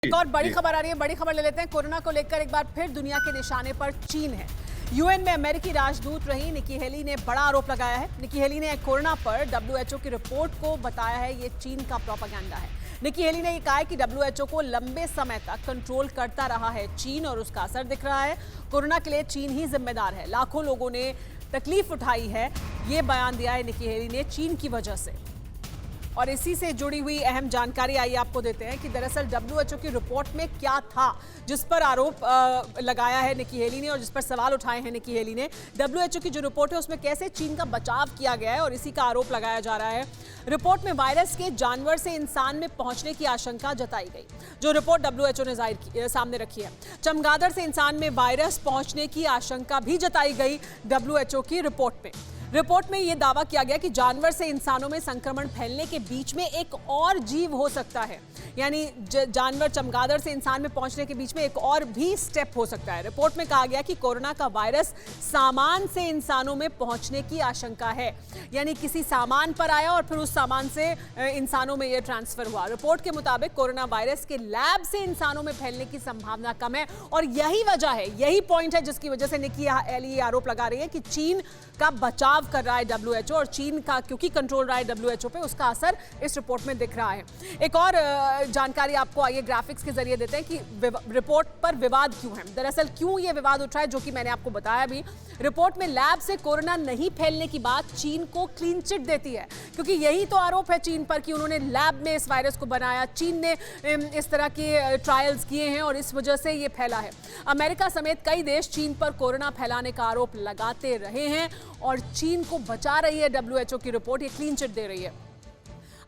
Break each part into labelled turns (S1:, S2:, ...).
S1: एक और बड़ी खबर आ रही है। बड़ी खबर ले लेते हैं। कोरोना को लेकर एक बार फिर दुनिया के निशाने पर चीन है। यूएन में अमेरिकी राजदूत रही निकी हेली ने बड़ा आरोप लगाया है। निकी हेली ने कोरोना पर डब्ल्यूएचओ की रिपोर्ट को बताया है ये चीन का प्रोपेगेंडा है। निकी हेली ने ये कहा है कि डब्ल्यूएचओ को लंबे समय तक कंट्रोल करता रहा है चीन और उसका असर दिख रहा है। कोरोना के लिए चीन ही जिम्मेदार है। लाखों लोगों ने तकलीफ उठाई है। ये बयान दिया है निकी हेली ने चीन की वजह से। और इसी से जुड़ी हुई अहम जानकारी आई आपको देते हैं कि दरअसल डब्ल्यूएचओ की रिपोर्ट में क्या था जिस पर आरोप लगाया है निकी हेली ने और जिस पर सवाल उठाए हैं निकी हेली ने। डब्ल्यूएचओ की जो रिपोर्ट है उसमें कैसे चीन का बचाव किया गया है और इसी का आरोप लगाया जा रहा है। रिपोर्ट में वायरस के जानवर से इंसान में पहुंचने की आशंका जताई गई। जो रिपोर्ट डब्ल्यूएचओ ने सामने रखी है, चमगादड़ से इंसान में वायरस पहुंचने की आशंका भी जताई गई डब्ल्यूएचओ की रिपोर्ट में। रिपोर्ट में यह दावा किया गया कि जानवर से इंसानों में संक्रमण फैलने के बीच में एक और जीव हो सकता है, यानी जानवर चमगादड़ से इंसान में पहुंचने के बीच में एक और भी स्टेप हो सकता है। रिपोर्ट में कहा गया कि कोरोना का वायरस सामान से इंसानों में पहुंचने की आशंका है, यानी किसी सामान पर आया और फिर उस सामान से इंसानों में यह ट्रांसफर हुआ। रिपोर्ट के मुताबिक कोरोना वायरस के लैब से इंसानों में फैलने की संभावना कम है और यही वजह है, यही पॉइंट है जिसकी वजह से निकी हेली आरोप लगा रही है कि चीन का बचाव कर रहा है डब्ल्यूएचओ और चीन का क्योंकि कंट्रोल रहा है डब्ल्यूएचओ पे, उसका असर इस रिपोर्ट में दिख रहा है। एक और जानकारी आपको आइए ग्राफिक्स के जरिए देते हैं कि रिपोर्ट पर विवाद क्यों है। दरअसल क्यों यह विवाद उठ रहा है, जो कि मैंने आपको बताया भी। रिपोर्ट में लैब से कोरोना नहीं फैलने की बात चीन को क्लीन चिट देती है, क्योंकि यही तो आरोप है चीन पर कि उन्होंने लैब में इस वायरस को बनाया, चीन ने इस तरह के ट्रायल्स किए हैं और इस वजह से ये फैला है। अमेरिका समेत कई देश चीन पर कोरोना फैलाने का आरोप लगाते रहे हैं और चीन को बचा रही है डब्ल्यूएचओ की रिपोर्ट, ये क्लीन चिट दे रही है।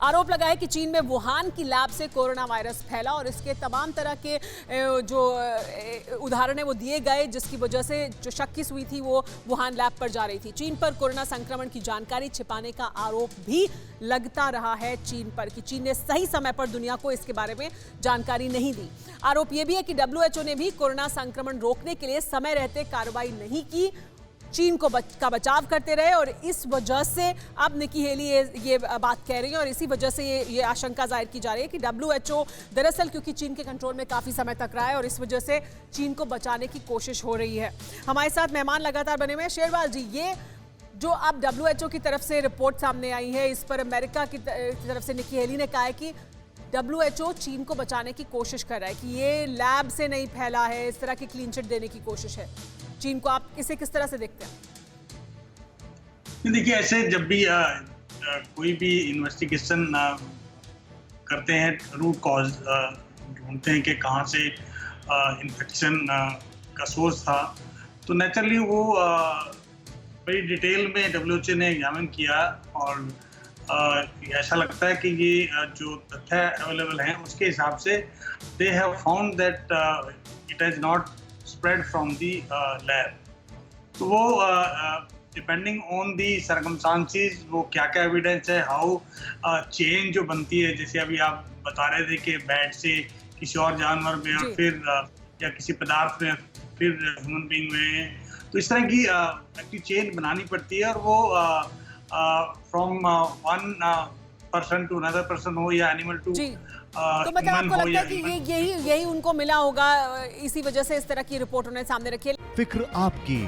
S1: आरोप लगा है कि चीन में वुहान की लैब से कोरोना वायरस फैला और इसके तमाम तरह के जो उदाहरण है वो दिए गए, जिसकी वजह से जो शक की सुई थी वो वुहान लैब पर जा रही थी। चीन पर कोरोना संक्रमण की जानकारी छिपाने का आरोप भी लगता रहा है चीन पर कि चीन ने सही समय पर दुनिया को इसके बारे में जानकारी नहीं दी। आरोप यह भी है कि डब्ल्यूएचओ ने भी कोरोना संक्रमण रोकने के लिए समय रहते कार्रवाई नहीं की, चीन को का बचाव करते रहे और इस वजह से अब निकी हेली ये बात कह रही है और इसी वजह से ये आशंका जाहिर की जा रही है कि डब्ल्यूएचओ दरअसल क्योंकि चीन के कंट्रोल में काफ़ी समय तक रहा है और इस वजह से चीन को बचाने की कोशिश हो रही है। हमारे साथ मेहमान लगातार बने हुए हैं। शेरवाल जी, ये जो अब डब्ल्यूएचओ की तरफ से रिपोर्ट सामने आई है, इस पर अमेरिका की तरफ से निकी हेली ने कहा है कि डब्ल्यूएचओ चीन को बचाने की कोशिश कर रहा है, कि ये लैब से नहीं फैला है, इस तरह की क्लीन चिट देने की कोशिश है चीन को। आप इसे किस तरह से देखते हैं?
S2: देखिए, ऐसे जब भी कोई भी इन्वेस्टिगेशन करते हैं, रूट कॉज ढूंढते हैं कि कहाँ से इन्फेक्शन का सोर्स था, तो नेचुरली वो बड़ी डिटेल में डब्ल्यूएचओ ने एग्जामिन किया और ऐसा लगता है कि ये जो तथ्य अवेलेबल हैं उसके हिसाब से they have found that it has not spread from the lab. तो वो डिपेंडिंग ऑन दी सर्कमस्टांसेस वो क्या क्या एविडेंस है, हाउ चेन जो बनती है, जैसे अभी आप बता रहे थे कि बैट से किसी और जानवर में और फिर या किसी पदार्थ में फिर ह्यूमन बीइंग में, तो इस तरह की एक्टिव चेन बनानी पड़ती है और वो from one person to another person हो या एनिमल टू
S1: तो मतलब आपको लगता है कि यही उनको मिला होगा, इसी वजह से इस तरह की रिपोर्ट उन्होंने सामने रखी है।
S3: फिक्र आपकी,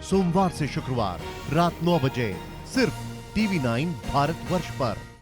S3: सोमवार से शुक्रवार रात 9 बजे सिर्फ टीवी 9 भारतवर्ष पर।